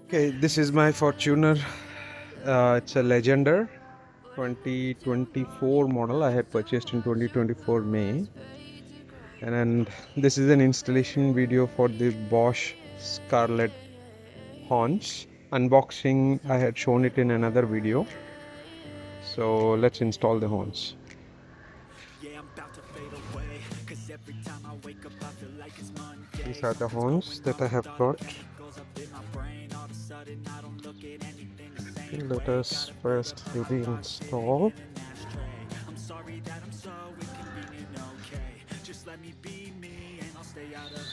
Okay, this is my Fortuner. It's a Legender 2024 model. I had purchased in 2024 May. And this is an installation video for the Bosch Scarlet horns. Unboxing, I had shown it in another video. So let's install the horns. These are the horns that I have got. Let us first do the install.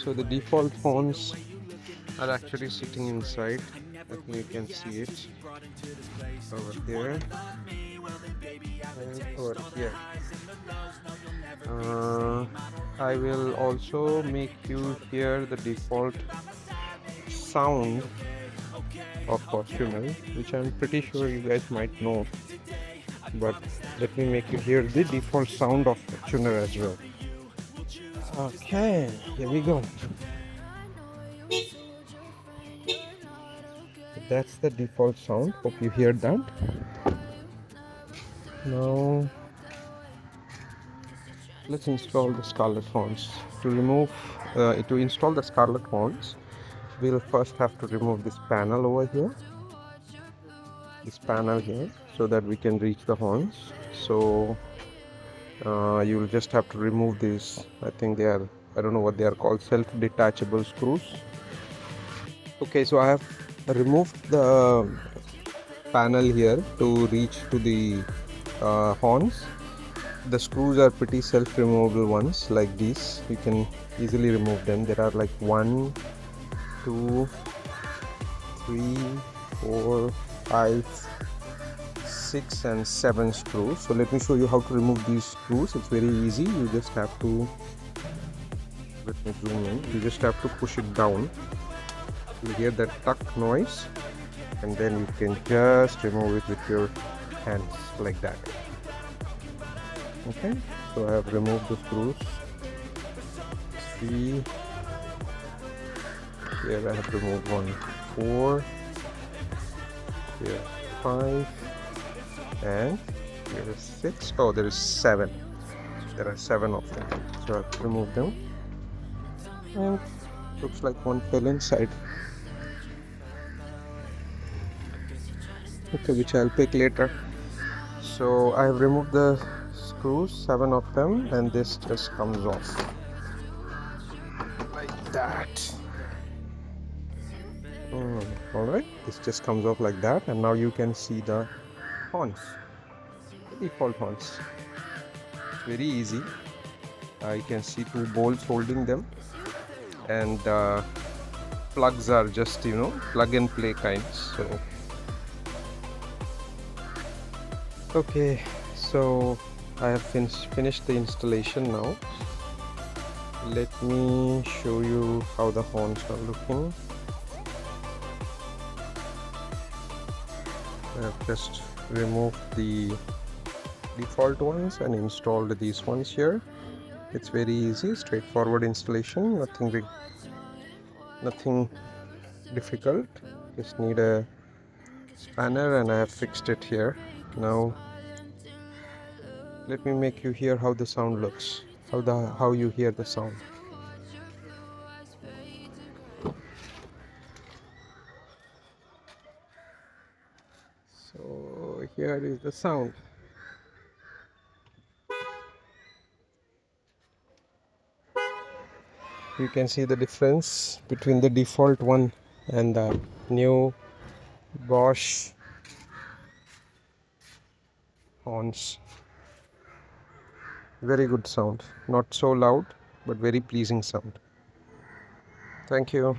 So the default horns are actually sitting inside. I think you can see it over there and over here. I will also make you hear the default sound of Fortuner, which I'm pretty sure you guys might know, but let me make you hear the default sound of Fortuner as well. Okay, here we go. That's the default sound. Hope you hear that. Now let's install the Scarlet horns. To install the Scarlet horns, we'll first have to remove this panel over here, so that we can reach the horns. So you will just have to remove these. I think they are, I don't know what they are called, self-detachable screws. Okay, so I have removed the panel here to reach to the horns. The screws are pretty self-removable ones, like these. You can easily remove them. There are like 1, 2, 3, 4, 5, 6 and 7 screws. So let me show you how to remove these screws. It's very easy. You just have to, let me zoom in, you just have to push it down. You hear that tuck noise, and then you can just remove it with your hands like that. Okay, so I have removed the screws. 3, here I have removed 1, 4, here 5, and here is 6. Oh, there is 7. There are 7 of them. So I've removed them, and looks like one fell inside. Okay, which I'll pick later. So I have removed the screws, 7 of them, and this just comes off like that. Alright, this just comes off like that, and now you can see the horns, the default horns. It's very easy. You can see 2 bolts holding them, and plugs are just, you know, plug and play kinds. So okay, so I have finished the installation now. Let me show you how the horns are looking. I have just removed the default ones and installed these ones here. It's very easy, straightforward installation, nothing big, nothing difficult. Just need a spanner, and I have fixed it here. Now let me make you hear how the sound looks, how you hear the sound. So here is the sound. You can see the difference between the default one and the new Bosh horns. Very good sound, not so loud, but very pleasing sound. Thank you.